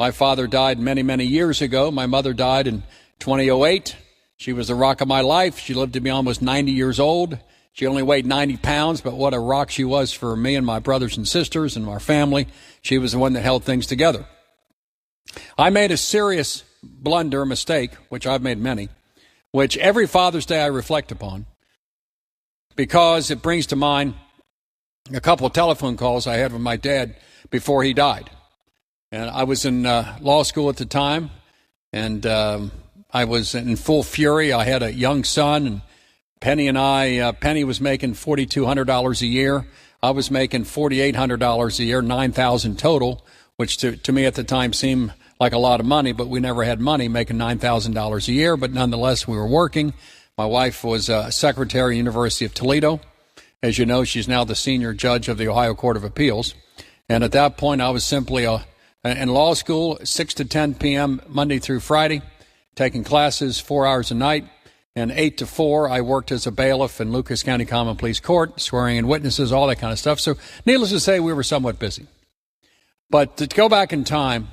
My father died many, many years ago. My mother died in 2008. She was the rock of my life. She lived to be almost 90 years old. She only weighed 90 pounds, but what a rock she was for me and my brothers and sisters and our family. She was the one that held things together. I made a serious blunder, mistake, which I've made many, which every Father's Day I reflect upon, because it brings to mind a couple of telephone calls I had with my dad before he died. And I was in law school at the time, and I was in full fury. I had a young son, and Penny was making $4,200 a year. I was making $4,800 a year, $9,000 total, which to me at the time seemed like a lot of money, but we never had money making $9,000 a year. But nonetheless, we were working. My wife was a secretary at the University of Toledo. As you know, she's now the senior judge of the Ohio Court of Appeals. And at that point, I was simply in law school, 6 to 10 p.m. Monday through Friday, taking classes 4 hours a night. And 8 to 4, I worked as a bailiff in Lucas County Common Pleas Court, swearing in witnesses, all that kind of stuff. So needless to say, we were somewhat busy. But to go back in time,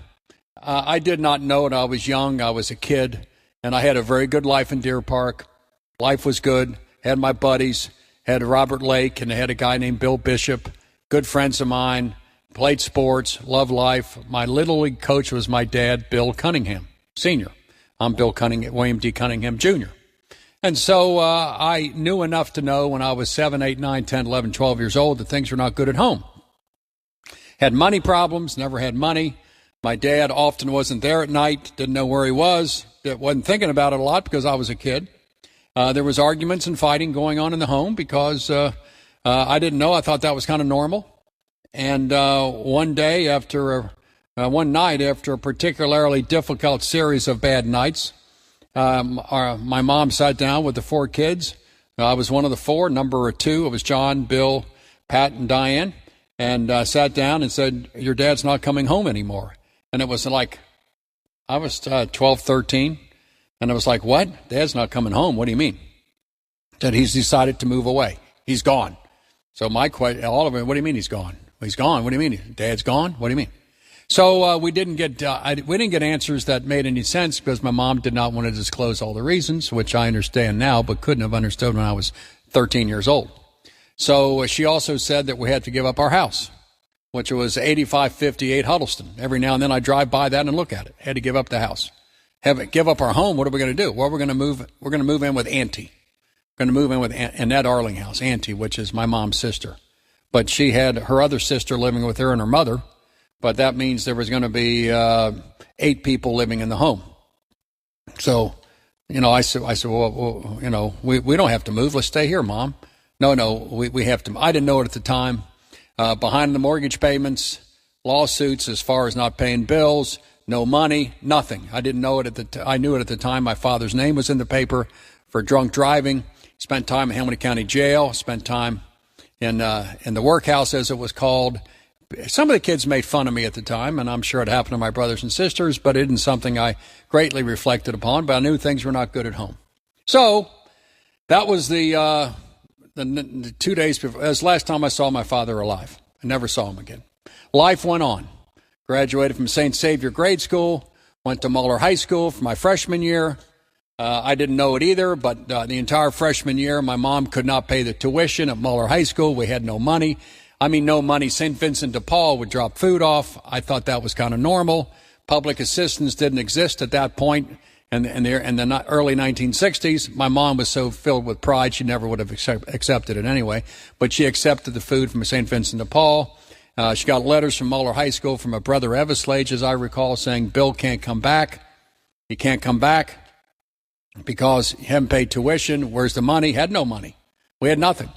I did not know it. I was young. I was a kid. And I had a very good life in Deer Park. Life was good. Had my buddies. Had Robert Lake, and I had a guy named Bill Bishop. Good friends of mine. Played sports. Loved life. My Little League coach was my dad, Bill Cunningham, Sr. I'm Bill Cunningham, William D. Cunningham, Jr. And so I knew enough to know when I was 7, 8, 9, 10, 11, 12 years old that things were not good at home. Had money problems, never had money. My dad often wasn't there at night, didn't know where he was, wasn't thinking about it a lot because I was a kid. There was arguments and fighting going on in the home because I didn't know. I thought that was kind of normal. And one night after a particularly difficult series of bad nights, my mom sat down with the 4 kids. I was one of the 4. Number 2, it was John, Bill, Pat, and Diane, and sat down and said, "Your dad's not coming home anymore." And it was like, I was 12, 13, and it was like, "What? Dad's not coming home? What do you mean?" Said, "He's decided to move away. He's gone." So my question, all of it, "What do you mean he's gone?" "He's gone. What do you mean? Dad's gone? What do you mean?" So we didn't get answers that made any sense because my mom did not want to disclose all the reasons, which I understand now, but couldn't have understood when I was 13 years old. So she also said that we had to give up our house, which was 8558 Huddleston. Every now and then I drive by that and look at it. Had to give up the house. Give up our home. What are we going to do? Well, we're going to move in with Auntie. We're going to move in with Annette Arlinghouse, Auntie, which is my mom's sister. But she had her other sister living with her and her mother. But that means there was going to be 8 people living in the home. So, I said, well, we don't have to move. Let's stay here, Mom. No, we have to. I didn't know it at the time. Behind the mortgage payments, lawsuits as far as not paying bills, no money, nothing. I didn't know it I knew it at the time. My father's name was in the paper for drunk driving. Spent time in Hamilton County Jail. Spent time in the workhouse, as it was called. Some of the kids made fun of me at the time, and I'm sure it happened to my brothers and sisters, but it isn't something I greatly reflected upon, but I knew things were not good at home. So that was the 2 days before. That was the last time I saw my father alive. I never saw him again. Life went on. Graduated from St. Xavier Grade School, went to Muller High School for my freshman year. I didn't know it either, but the entire freshman year, my mom could not pay the tuition at Muller High School. We had no money. No money. St. Vincent de Paul would drop food off. I thought that was kind of normal. Public assistance didn't exist at that point. And in the early 1960s, my mom was so filled with pride, she never would have accepted it anyway. But she accepted the food from St. Vincent de Paul. She got letters from Muller High School from a brother Eveslage, as I recall, saying, "Bill can't come back. He can't come back because he hadn't paid tuition. Where's the money?" Had no money. We had nothing.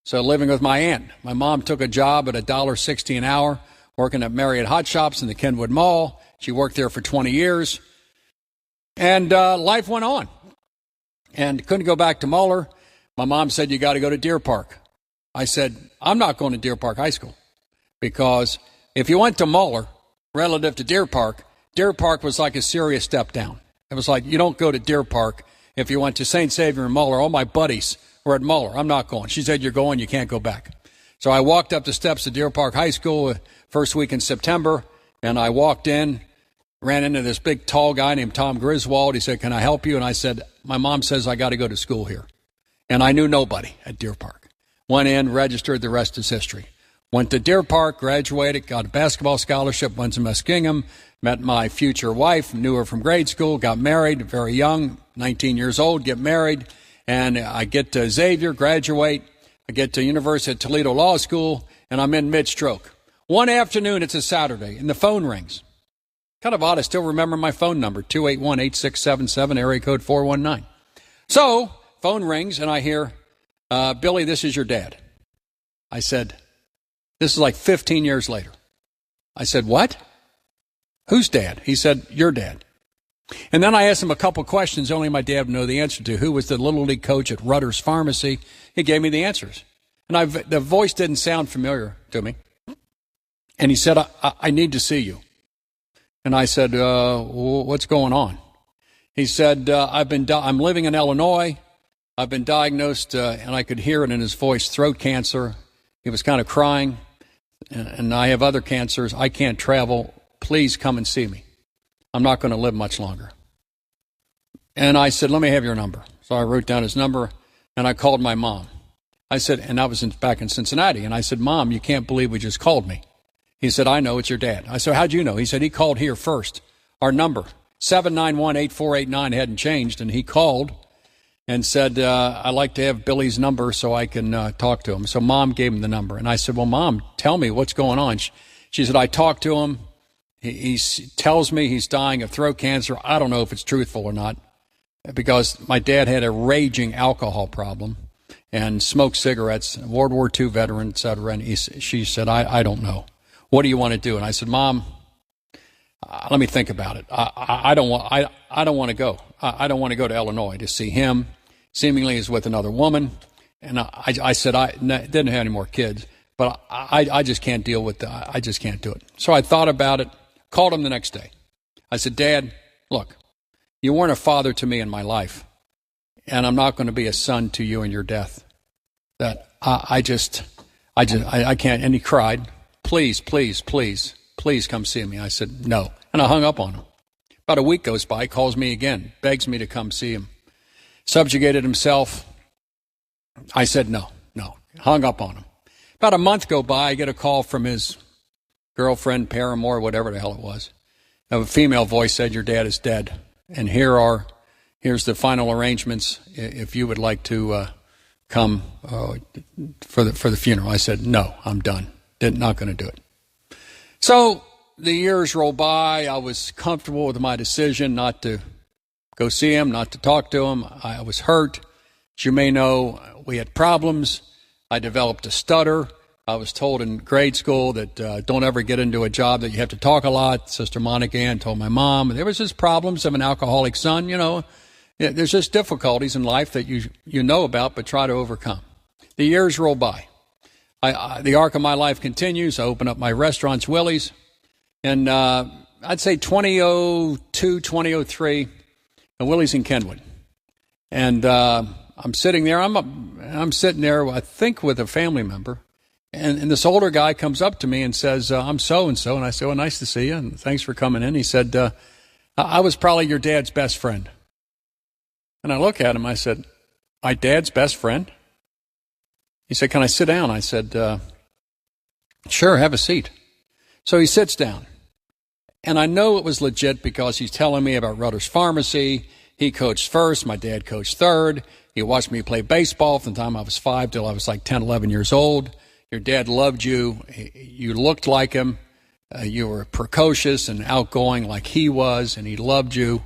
So living with my aunt. My mom took a job at $1.60 an hour, working at Marriott Hot Shops in the Kenwood Mall. She worked there for 20 years. And life went on. And couldn't go back to Muller. My mom said, "You got to go to Deer Park." I said, "I'm not going to Deer Park High School." Because if you went to Muller relative to Deer Park was like a serious step down. It was like, you don't go to Deer Park if you went to St. Xavier and Muller. All my buddies were at Muller. I'm not going. She said, "You're going, you can't go back." So I walked up the steps of Deer Park High School first week in September, and I walked in. ran into this big tall guy named Tom Griswold. He said, "Can I help you?" And I said, "My mom says I got to go to school here." And I knew nobody at Deer Park. Went in, registered, the rest is history. Went to Deer Park, graduated, got a basketball scholarship, went to Cunningham, met my future wife, knew her from grade school, got married, very young, 19 years old, get married, and I get to Xavier, graduate. I get to University of Toledo Law School, and I'm in mid-stroke. One afternoon, it's a Saturday, and the phone rings. Kind of odd, I still remember my phone number, 281-8677, area code 419. So, phone rings, and I hear, "Billy, this is your dad." I said, this is like 15 years later. I said, "What? Whose dad?" He said, "Your dad." And then I asked him a couple questions only my dad would know the answer to. Who was the Little League coach at Rutter's Pharmacy? He gave me the answers. And the voice didn't sound familiar to me. And he said, I need to see you. And I said, what's going on? He said, I'm living in Illinois. I've been diagnosed, and I could hear it in his voice, throat cancer. He was kind of crying. And I have other cancers. I can't travel. Please come and see me. I'm not going to live much longer. And I said, let me have your number. So I wrote down his number, and I called my mom. I said, and I was back in Cincinnati, and I said, "Mom, you can't believe we just called me." He said, "I know, it's your dad." I said, "How'd you know?" He said, "He called here first. Our number, 791-8489, hadn't changed, and he called and said, I'd like to have Billy's number so I can talk to him." So Mom gave him the number, and I said, "Well, Mom, tell me what's going on." She said, "I talked to him. He tells me he's dying of throat cancer. I don't know if it's truthful or not, because my dad had a raging alcohol problem and smoked cigarettes, World War II veteran, et cetera." And she said, I don't know. What do you want to do? And I said, "Mom, let me think about it. I don't want to go. I don't want to go to Illinois to see him. Seemingly he's with another woman." And I said, I didn't have any more kids, but I just can't deal with that. I just can't do it. So I thought about it, called him the next day. I said, "Dad, look, you weren't a father to me in my life, and I'm not going to be a son to you in your death. That I can't." And he cried, "Please, please, please, please come see me." I said, "No." And I hung up on him. About a week goes by, calls me again, begs me to come see him. Subjugated himself. I said, no, hung up on him. About a month go by, I get a call from his girlfriend, paramour, whatever the hell it was. A female voice said, "Your dad is dead. And here's the final arrangements if you would like to come for the funeral." I said, "No, I'm done. Not going to do it." So the years roll by. I was comfortable with my decision not to go see him, not to talk to him. I was hurt. As you may know, we had problems. I developed a stutter. I was told in grade school that don't ever get into a job that you have to talk a lot. Sister Monica Ann told my mom. There was just problems of an alcoholic son. There's just difficulties in life that you know about but try to overcome. The years roll by. The arc of my life continues. I open up my restaurants, Willie's, and I'd say 2002, 2003, Willie's in Kenwood. And I'm sitting there. I'm sitting there, I think, with a family member. And this older guy comes up to me and says, "I'm so-and-so." And I said, "Well, nice to see you, and thanks for coming in." He said, I was probably your dad's best friend." And I look at him, I said, "My dad's best friend?" He said, "Can I sit down?" I said, "Sure, have a seat." So he sits down. And I know it was legit because he's telling me about Rutter's Pharmacy. He coached first, my dad coached third. He watched me play baseball from the time I was 5 till I was like 10, 11 years old. Your dad loved you. You looked like him. You were precocious and outgoing like he was, and he loved you.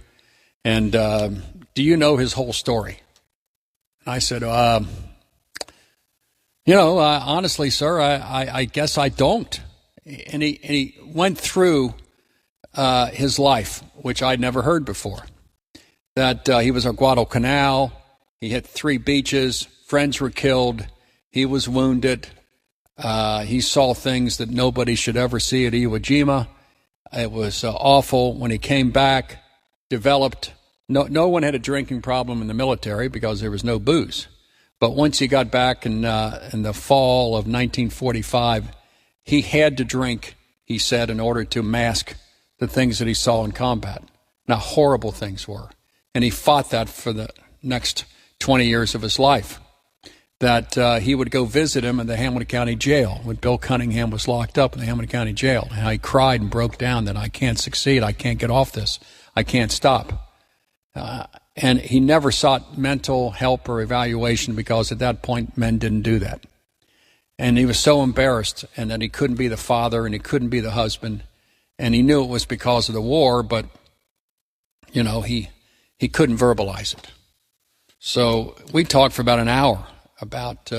And do you know his whole story? And I said, honestly, sir, I guess I don't. And he went through his life, which I'd never heard before. That he was on Guadalcanal. He hit 3 beaches. Friends were killed. He was wounded. He saw things that nobody should ever see at Iwo Jima. It was awful. When he came back, developed, no one had a drinking problem in the military because there was no booze. But once he got back in the fall of 1945, he had to drink, he said, in order to mask the things that he saw in combat, and how horrible things were. And he fought that for the next 20 years of his life, that he would go visit him in the Hamilton County Jail when Bill Cunningham was locked up in the Hamilton County Jail, and how he cried and broke down that I can't succeed, I can't get off this, I can't stop. And he never sought mental help or evaluation, because at that point men didn't do that. And he was so embarrassed, and that he couldn't be the father and he couldn't be the husband, and he knew it was because of the war, but he couldn't verbalize it. So we talked for about an hour about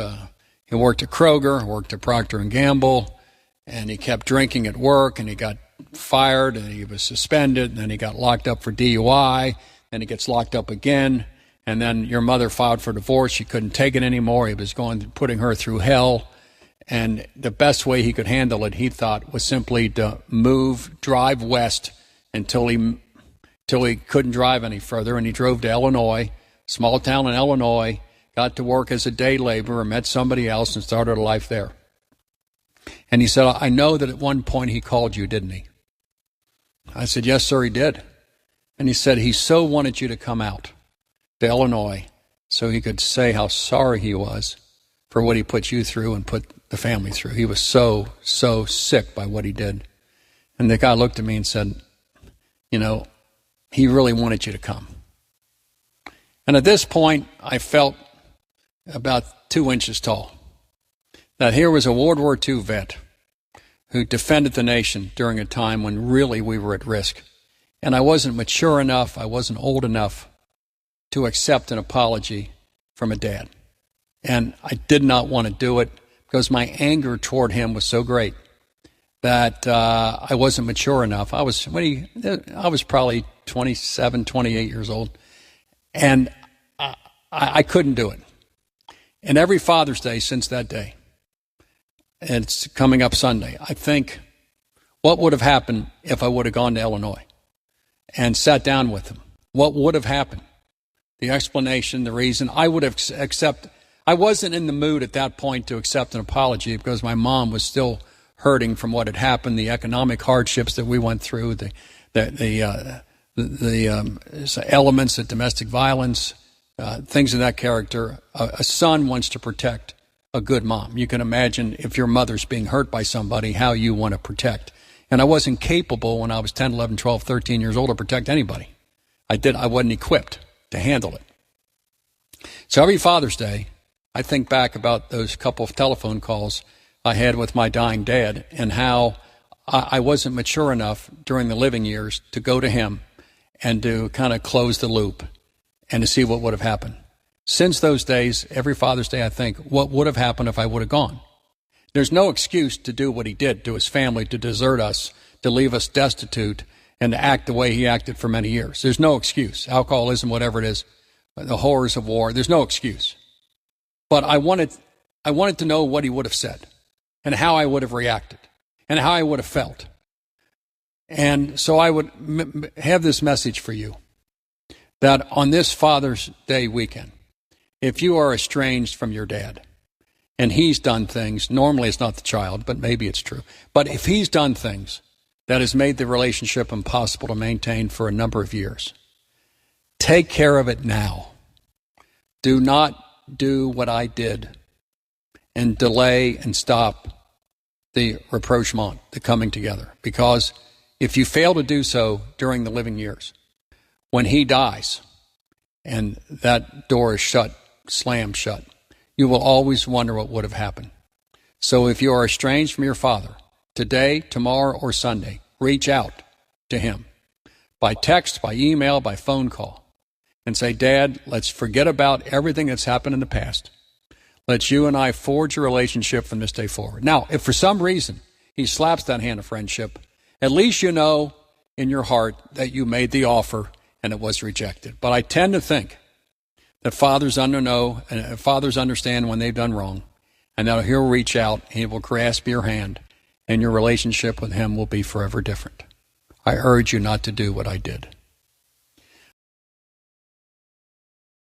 he worked at Kroger, worked at Procter & Gamble, and he kept drinking at work, and he got fired, and he was suspended, and then he got locked up for DUI, then he gets locked up again, and then your mother filed for divorce. She couldn't take it anymore. He was putting her through hell, and the best way he could handle it, he thought, was simply to drive west until he couldn't drive any further, and he drove to Illinois, small town in Illinois, got to work as a day laborer, met somebody else, and started a life there. And he said, I know that at one point he called you, didn't he? I said, yes, sir, he did. And he said he so wanted you to come out to Illinois so he could say how sorry he was for what he put you through and put the family through. He was so sick by what he did. And the guy looked at me and said, he really wanted you to come. And at this point, I felt about 2 inches tall. That here was a World War II vet who defended the nation during a time when really we were at risk. And I wasn't mature enough, I wasn't old enough to accept an apology from a dad. And I did not want to do it because my anger toward him was so great that I wasn't mature enough. I was probably 27, 28 years old, and I couldn't do it. And every Father's Day since that day, and it's coming up Sunday, I think, what would have happened if I would have gone to Illinois and sat down with him? What would have happened? The explanation, the reason, I would have I wasn't in the mood at that point to accept an apology because my mom was still hurting from what had happened, the economic hardships that we went through, the elements of domestic violence, things of that character. A son wants to protect a good mom. You can imagine if your mother's being hurt by somebody, how you want to protect. And I wasn't capable when I was 10, 11, 12, 13 years old to protect anybody. I wasn't equipped to handle it. So every Father's Day, I think back about those couple of telephone calls I had with my dying dad and how I wasn't mature enough during the living years to go to him and to kind of close the loop and to see what would have happened. Since those days, every Father's Day, I think, what would have happened if I would have gone? There's no excuse to do what he did to his family, to desert us, to leave us destitute, and to act the way he acted for many years. There's no excuse. Alcoholism, whatever it is, the horrors of war, there's no excuse. But I wanted to know what he would have said and how I would have reacted and how I would have felt. And so I would have this message for you, that on this Father's Day weekend, if you are estranged from your dad and he's done things, normally it's not the child, but maybe it's true, but if he's done things that has made the relationship impossible to maintain for a number of years, take care of it now. Do not do what I did and delay and stop the rapprochement, the coming together. Because if you fail to do so during the living years, when he dies and that door is shut, slammed shut, you will always wonder what would have happened. So if you are estranged from your father, today, tomorrow, or Sunday, reach out to him by text, by email, by phone call, and say, Dad, let's forget about everything that's happened in the past. Let you and I forge a relationship from this day forward. Now, if for some reason he slaps that hand of friendship, at least you know in your heart that you made the offer and it was rejected. But I tend to think that fathers understand when they've done wrong, and that he'll reach out, he will grasp your hand, and your relationship with him will be forever different. I urge you not to do what I did.